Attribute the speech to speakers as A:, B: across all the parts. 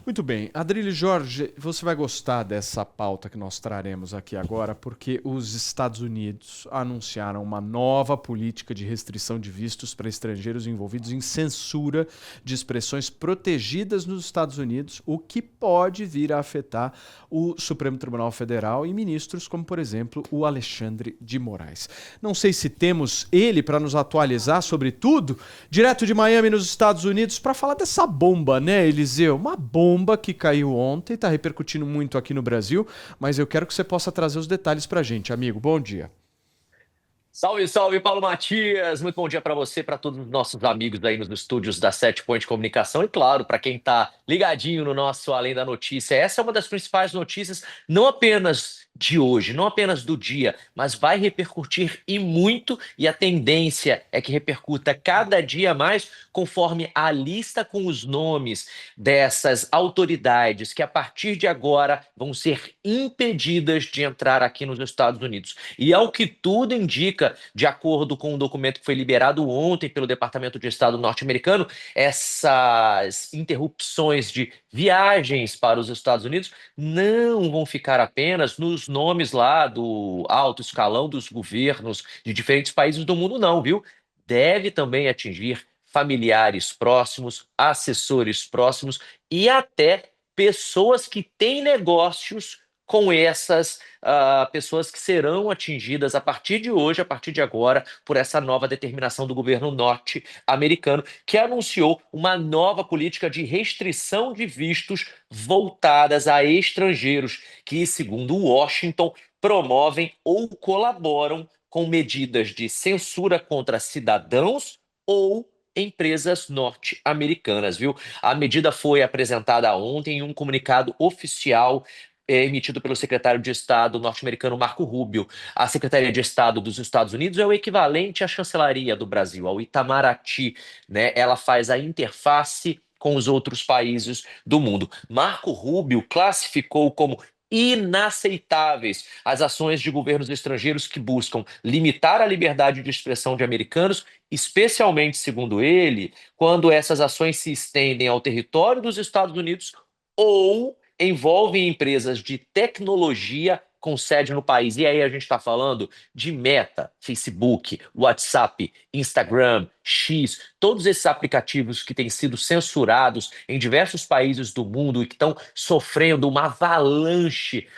A: Muito bem. Adrilho Jorge, você vai gostar dessa pauta que nós traremos aqui agora, porque os Estados Unidos anunciaram uma nova política de restrição de vistos para estrangeiros envolvidos em censura de expressões protegidas nos Estados Unidos, o que pode vir a afetar o Supremo Tribunal Federal e ministros como, por exemplo, o Alexandre de Moraes. Não sei se temos ele para nos atualizar sobre tudo, direto de Miami, nos Estados Unidos, para falar dessa bomba, né, Eliseu? Uma bomba que caiu ontem, está repercutindo muito aqui no Brasil, mas eu quero que você possa trazer os detalhes para a gente, amigo. Bom dia.
B: Salve, salve, Paulo Matias! Muito bom dia para você, para todos os nossos amigos aí nos estúdios da Sete Point Comunicação e, claro, para quem está ligadinho no nosso Além da Notícia. Essa é uma das principais notícias, não apenas de hoje, não apenas do dia, mas vai repercutir e muito, e a tendência é que repercuta cada dia mais conforme a lista com os nomes dessas autoridades que a partir de agora vão ser impedidas de entrar aqui nos Estados Unidos. E ao que tudo indica, de acordo com um documento que foi liberado ontem pelo Departamento de Estado norte-americano, essas interrupções de viagens para os Estados Unidos não vão ficar apenas nos nomes lá do alto escalão dos governos de diferentes países do mundo, não, viu? Deve também atingir familiares próximos, assessores próximos e até pessoas que têm negócios com essas pessoas que serão atingidas a partir de hoje, a partir de agora, por essa nova determinação do governo norte-americano, que anunciou uma nova política de restrição de vistos voltadas a estrangeiros, que, segundo Washington, promovem ou colaboram com medidas de censura contra cidadãos ou empresas norte-americanas, viu? A medida foi apresentada ontem em um comunicado oficial emitido pelo secretário de Estado norte-americano Marco Rubio. A Secretaria de Estado dos Estados Unidos é o equivalente à chancelaria do Brasil, ao Itamaraty, né? Ela faz a interface com os outros países do mundo. Marco Rubio classificou como inaceitáveis as ações de governos estrangeiros que buscam limitar a liberdade de expressão de americanos, especialmente, segundo ele, quando essas ações se estendem ao território dos Estados Unidos ou envolvem empresas de tecnologia com sede no país. E aí a gente está falando de Meta, Facebook, WhatsApp, Instagram, X, todos esses aplicativos que têm sido censurados em diversos países do mundo e que estão sofrendo uma avalanche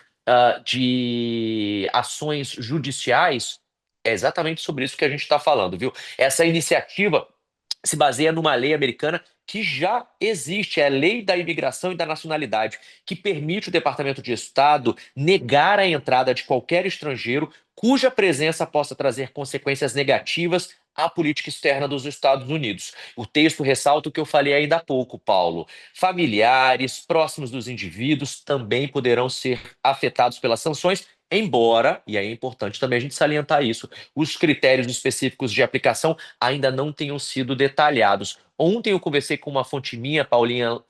B: de ações judiciais. É exatamente sobre isso que a gente está falando, viu? Essa iniciativa se baseia numa lei americana que já existe, é a Lei da Imigração e da Nacionalidade, que permite o Departamento de Estado negar a entrada de qualquer estrangeiro cuja presença possa trazer consequências negativas à política externa dos Estados Unidos. O texto ressalta o que eu falei ainda há pouco, Paulo. Familiares próximos dos indivíduos também poderão ser afetados pelas sanções, embora, e aí é importante também a gente salientar isso, os critérios específicos de aplicação ainda não tenham sido detalhados. Ontem eu conversei com uma fonte minha, Paulinho,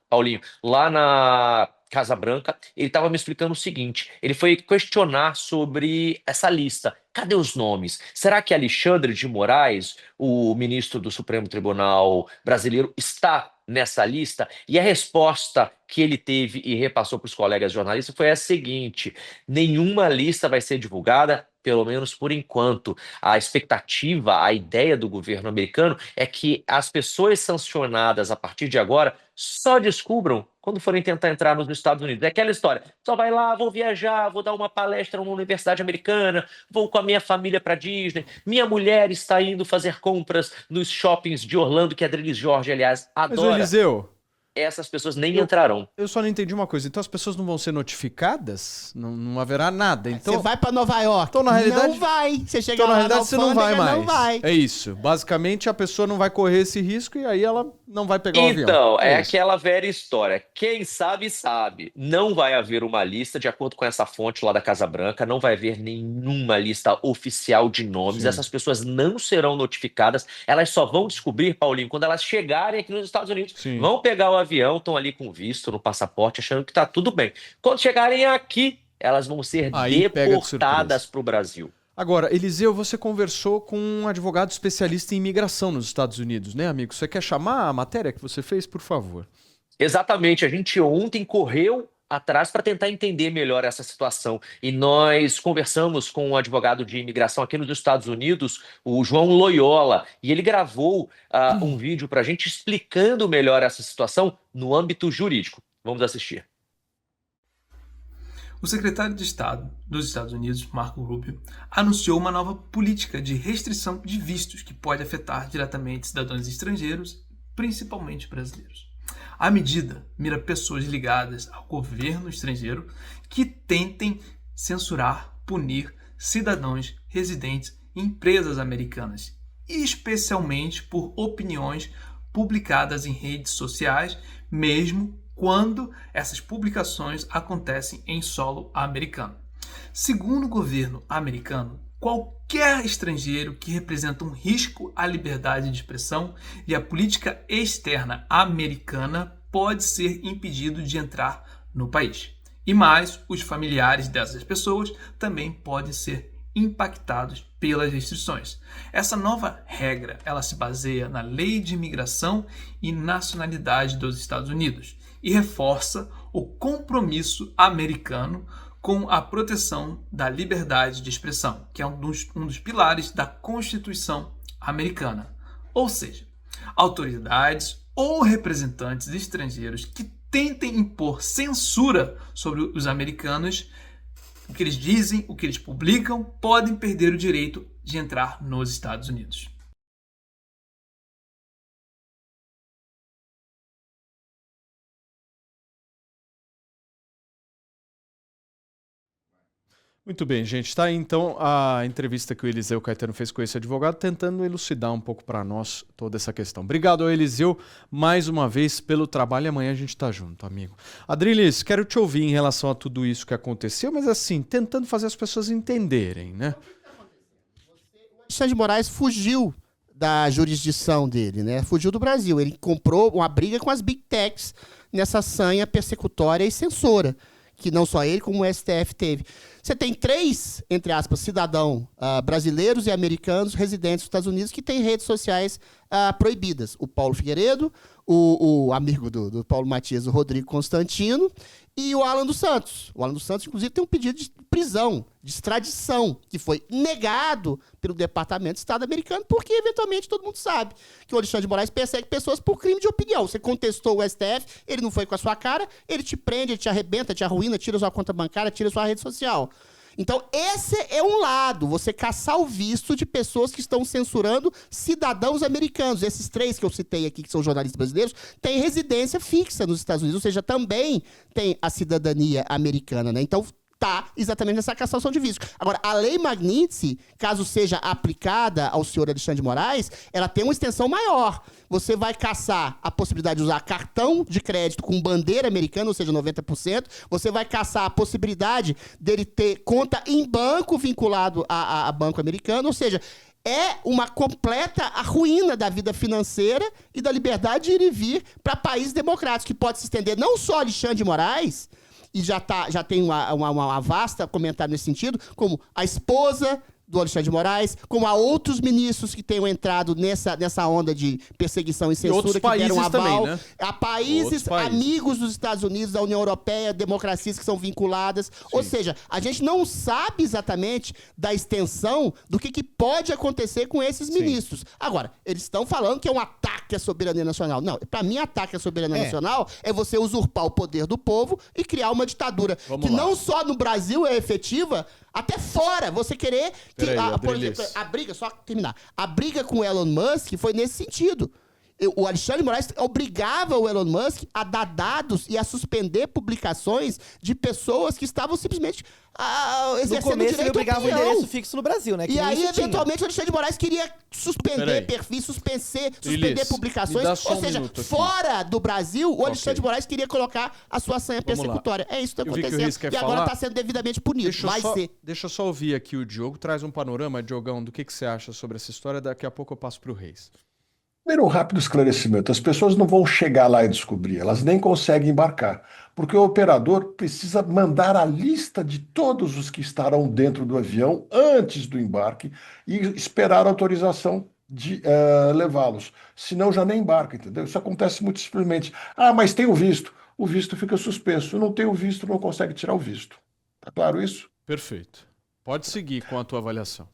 B: lá na Casa Branca. Ele estava me explicando o seguinte: ele foi questionar sobre essa lista. Cadê os nomes? Será que Alexandre de Moraes, o ministro do Supremo Tribunal brasileiro, está nessa lista? E a resposta que ele teve e repassou para os colegas jornalistas foi a seguinte: nenhuma lista vai ser divulgada, pelo menos por enquanto. A expectativa, a ideia do governo americano é que as pessoas sancionadas a partir de agora só descubram quando forem tentar entrar nos Estados Unidos. É aquela história: só vai lá, vou viajar, vou dar uma palestra numa universidade americana, vou com a minha família para Disney, minha mulher está indo fazer compras nos shoppings de Orlando, que a Adriles Jorge, aliás,
A: Mas, ô
B: adora.
A: Eliseu,
B: Essas pessoas nem
A: eu,
B: entrarão.
A: eu só não entendi uma coisa. Então as pessoas não vão ser notificadas? Não haverá nada.
C: Você
A: Então,
C: vai pra Nova York.
A: Então, na realidade-
C: Não vai. Você chega
A: então na
C: lá
A: realidade,
C: na
A: você não vai
C: alfândega,
A: mais.
C: não vai.
A: É isso. Basicamente, a pessoa não vai correr esse risco e aí ela não vai pegar o avião.
B: Então, é
A: Isso.
B: aquela velha história. Quem sabe, sabe. Não vai haver uma lista, de acordo com essa fonte lá da Casa Branca, não vai haver nenhuma lista oficial de nomes.
A: Sim.
B: Essas pessoas não serão notificadas. Elas só vão descobrir, Paulinho, quando elas chegarem aqui nos Estados Unidos.
A: Sim.
B: Vão pegar o avião, estão ali com visto no passaporte, achando que está tudo bem. Quando chegarem aqui, elas vão ser
A: Aí pega de
B: deportadas para o Brasil.
A: Agora, Eliseu, você conversou com um advogado especialista em imigração nos Estados Unidos, né, amigo? Você quer chamar a matéria que você fez, por favor?
B: Exatamente, a gente ontem correu atrás para tentar entender melhor essa situação. E nós conversamos com um advogado de imigração aqui nos Estados Unidos, o João Loyola, e ele gravou um vídeo para a gente explicando melhor essa situação no âmbito jurídico. Vamos assistir.
C: O secretário de Estado dos Estados Unidos, Marco Rubio, anunciou uma nova política de restrição de vistos que pode afetar diretamente cidadãos estrangeiros, principalmente brasileiros. A medida mira pessoas ligadas ao governo estrangeiro que tentem censurar, punir cidadãos residentes em empresas americanas, especialmente por opiniões publicadas em redes sociais, mesmo quando essas publicações acontecem em solo americano. Segundo o governo americano, qualquer estrangeiro que representa um risco à liberdade de expressão e à política externa americana pode ser impedido de entrar no país. E mais, os familiares dessas pessoas também podem ser impactados pelas restrições. Essa nova regra, ela se baseia na Lei de Imigração e Nacionalidade dos Estados Unidos e reforça o compromisso americano com a proteção da liberdade de expressão, que é um dos pilares da Constituição americana. Ou seja, autoridades ou representantes estrangeiros que tentem impor censura sobre os americanos, o que eles dizem, o que eles publicam, podem perder o direito de entrar nos Estados Unidos.
A: Muito bem, gente. Tá aí então a entrevista que o Eliseu Caetano fez com esse advogado, tentando elucidar um pouco para nós toda essa questão. Obrigado ao Eliseu mais uma vez pelo trabalho e amanhã a gente tá junto, amigo. Adriles, quero te ouvir em relação a tudo isso que aconteceu, mas assim, tentando fazer as pessoas entenderem, né?
D: O Alexandre de Moraes fugiu da jurisdição dele, né? Fugiu do Brasil. Ele comprou uma briga com as Big Techs nessa sanha persecutória e censora, que não só ele, como o STF teve. Você tem 3, entre aspas, cidadãos brasileiros e americanos residentes dos Estados Unidos que têm redes sociais proibidas. O Paulo Figueiredo, o amigo do Paulo Matias, o Rodrigo Constantino, e o Alan dos Santos. O Alan dos Santos, inclusive, tem um pedido de prisão, de extradição, que foi negado pelo Departamento de Estado americano, porque, eventualmente, todo mundo sabe que o Alexandre de Moraes persegue pessoas por crime de opinião. Você contestou o STF, ele não foi com a sua cara, ele te prende, ele te arrebenta, te arruína, tira sua conta bancária, tira sua rede social. Então, esse é um lado, você caçar o visto de pessoas que estão censurando cidadãos americanos. Esses 3 que eu citei aqui, que são jornalistas brasileiros, têm residência fixa nos Estados Unidos, ou seja, também tem a cidadania americana, né? Então, tá exatamente nessa cassação de visto. Agora, a Lei Magnitsky, caso seja aplicada ao senhor Alexandre de Moraes, ela tem uma extensão maior. Você vai caçar a possibilidade de usar cartão de crédito com bandeira americana, ou seja, 90%. Você vai caçar a possibilidade dele ter conta em banco vinculado a banco americano, ou seja, é uma completa ruína da vida financeira e da liberdade de ir e vir para países democráticos, que pode se estender não só Alexandre de Moraes, e já tem uma vasta comentário nesse sentido, como a esposa do Alexandre de Moraes, como a outros ministros que tenham entrado nessa onda de perseguição e censura, que deram aval,
A: também, né?
D: A países amigos dos Estados Unidos, da União Europeia, democracias que são vinculadas. Sim. Ou seja, a gente não sabe exatamente da extensão do que pode acontecer com esses ministros. Agora, eles estão falando que é um ataque à soberania nacional. Não, para mim, ataque à soberania nacional é você usurpar o poder do povo e criar uma ditadura não só no Brasil é efetiva, até fora, você querer que, por exemplo, a briga, só terminar, a briga com o Elon Musk foi nesse sentido. O Alexandre de Moraes obrigava o Elon Musk a dar dados e a suspender publicações de pessoas que estavam simplesmente exercendo
E: no começo,
D: direito
E: ele obrigava o
D: opinião.
E: endereço fixo no Brasil, né?
D: E aí, eventualmente, o Alexandre de Moraes queria suspender perfis, suspender publicações. Ou seja, fora do Brasil, o Alexandre de Moraes queria colocar a sua sanha persecutória. É isso que está acontecendo. E agora está sendo devidamente punido.
A: Deixa eu só ouvir aqui o Diogo. Traz um panorama, Diogão, do que você acha sobre essa história. Daqui a pouco eu passo para o Reis.
F: Primeiro, um rápido esclarecimento. As pessoas não vão chegar lá e descobrir, elas nem conseguem embarcar, porque o operador precisa mandar a lista de todos os que estarão dentro do avião antes do embarque e esperar a autorização de levá-los. Senão já nem embarca, entendeu? Isso acontece muito simplesmente. Ah, mas tem o visto. O visto fica suspenso. Não tem o visto, não consegue tirar o visto. Tá claro isso?
A: Perfeito. Pode seguir com a tua avaliação.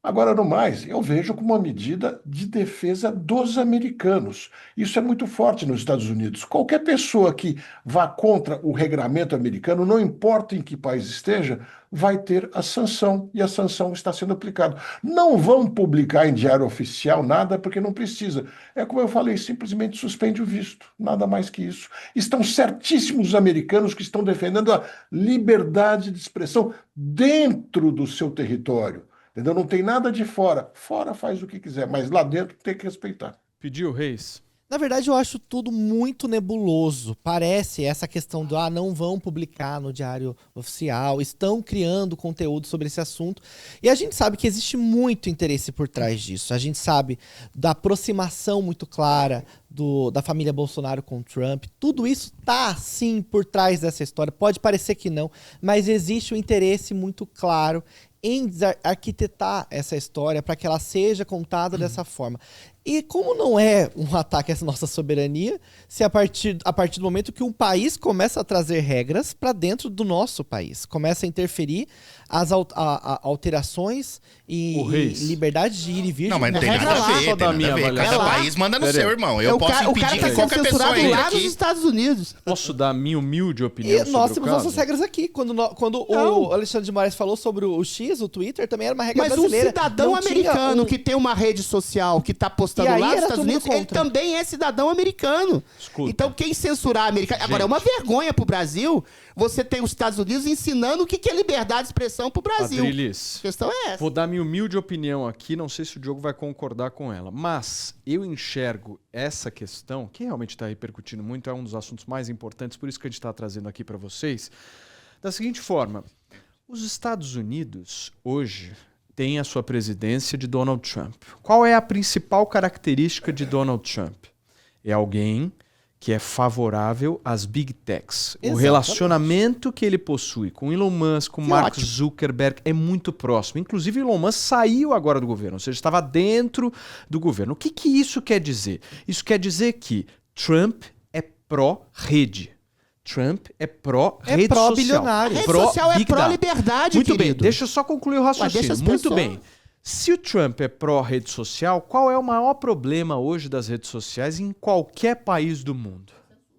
F: Agora, no mais, eu vejo como uma medida de defesa dos americanos. Isso é muito forte nos Estados Unidos. Qualquer pessoa que vá contra o regramento americano, não importa em que país esteja, vai ter a sanção, e a sanção está sendo aplicada. Não vão publicar em diário oficial nada, porque não precisa. É como eu falei, simplesmente suspende o visto. Nada mais que isso. Estão certíssimos os americanos que estão defendendo a liberdade de expressão dentro do seu território. Entendeu? Não tem nada de fora. Fora faz o que quiser, mas lá dentro tem que respeitar.
A: Pediu, Reis?
E: Na verdade, eu acho tudo muito nebuloso. Parece essa questão do não vão publicar no diário oficial, estão criando conteúdo sobre esse assunto. E a gente sabe que existe muito interesse por trás disso. A gente sabe da aproximação muito clara da família Bolsonaro com Trump. Tudo isso tá, sim, por trás dessa história. Pode parecer que não, mas existe um interesse muito claro em arquitetar essa história para que ela seja contada dessa forma. E como não é um ataque à nossa soberania, se a partir do momento que um país começa a trazer regras para dentro do nosso país, começa a interferir as alterações e liberdade de ir e vir.
G: Não, mas não tem nada a ver, Cada país manda no seu, irmão. Eu posso impedir que qualquer pessoa entre
D: lá
G: aqui.
D: nos Estados Unidos.
A: Posso dar a minha humilde opinião sobre o caso?
E: E nós temos nossas regras aqui. Quando o Alexandre de Moraes falou sobre o X, o Twitter, também era uma regra brasileira.
D: Mas um cidadão americano que tem uma rede social, que tá postando lá nos Estados Unidos, ele também é cidadão americano.
A: Escuta.
D: Então quem censurar americano... Agora, é uma vergonha pro Brasil você ter os Estados Unidos ensinando o que é liberdade de expressão pro Brasil.
A: Adriles,
D: a questão é essa.
A: Vou dar minha humilde opinião aqui, não sei se o Diogo vai concordar com ela, mas eu enxergo essa questão, que realmente está repercutindo muito, é um dos assuntos mais importantes, por isso que a gente está trazendo aqui para vocês, da seguinte forma: os Estados Unidos, hoje, têm a sua presidência de Donald Trump. Qual é a principal característica de Donald Trump? É alguém que é favorável às Big Techs. Exatamente. O relacionamento que ele possui com Elon Musk, com Mark Zuckerberg, é muito próximo. Inclusive, Elon Musk saiu agora do governo, ou seja, estava dentro do governo. O que isso quer dizer? Isso quer dizer que Trump é pró-rede. Trump é pró-rede social.
E: Pró-bilionário.
D: Rede social é pró-liberdade,
A: Muito
D: querido.
A: bem, deixa eu só concluir o raciocínio. Muito bem. Se o Trump é pró-rede social, qual é o maior problema hoje das redes sociais em qualquer país do mundo?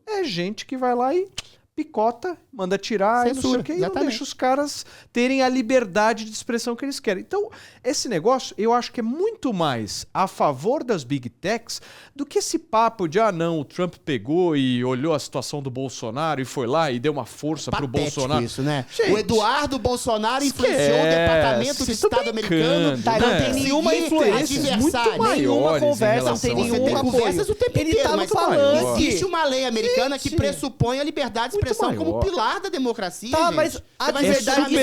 A: É gente que vai lá e picota, manda tirar e não sei o quê, e não deixa os caras terem a liberdade de expressão que eles querem. Então, esse negócio, eu acho que é muito mais a favor das Big Techs do que esse papo de, não, o Trump pegou e olhou a situação do Bolsonaro e foi lá e deu uma força pro Bolsonaro.
D: Isso, né?
A: Gente,
D: o Eduardo Bolsonaro influenciou o Departamento de Estado americano.
E: Não tem nenhuma influência, nenhuma conversa, não tem nenhum apoio.
D: Conversas o tempo inteiro,
E: tava
D: mas
E: falando que
D: existe uma lei americana que pressupõe a liberdade de expressão como pilar da democracia, gente.
E: Mas a liberdade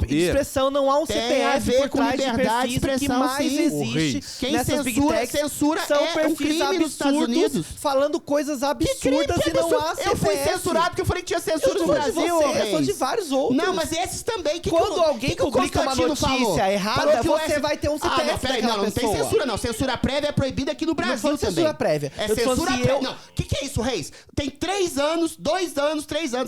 E: de expressão não há um CPF por trás de perfis. O que mais existe nessas Big Techs são perfis absurdos falando coisas absurdas e não há CPF.
D: Eu fui censurado porque eu falei que tinha censura no Brasil.
E: Eu sou de vários outros.
D: Não, mas esses também.
E: Quando alguém publica uma notícia errada, você vai ter um CPF
D: não tem censura não. Censura prévia é proibida aqui no Brasil também.
E: Censura prévia.
D: É censura prévia. Não, o que é isso, Reis? Tem 3 anos,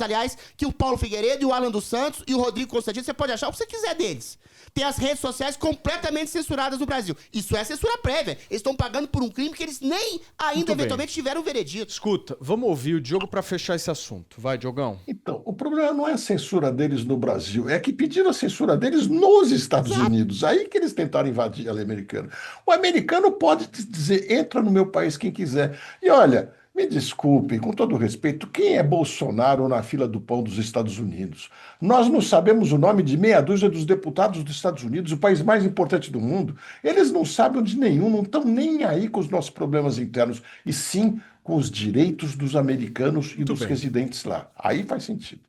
D: aliás, que o Paulo Figueiredo e o Alan dos Santos e o Rodrigo Constantino, você pode achar o que você quiser deles. Tem as redes sociais completamente censuradas no Brasil. Isso é censura prévia. Eles estão pagando por um crime que eles nem ainda eventualmente tiveram veredito.
A: Escuta, vamos ouvir o Diogo para fechar esse assunto. Vai, Diogão.
F: Então, o problema não é a censura deles no Brasil, é que pediram a censura deles nos Estados Unidos. Aí que eles tentaram invadir a lei americana. O americano pode dizer, entra no meu país quem quiser. E olha, me desculpem, com todo respeito, quem é Bolsonaro na fila do pão dos Estados Unidos? Nós não sabemos o nome de meia dúzia dos deputados dos Estados Unidos, o país mais importante do mundo. Eles não sabem de nenhum, não estão nem aí com os nossos problemas internos, e sim com os direitos dos americanos e dos residentes lá. Aí faz sentido.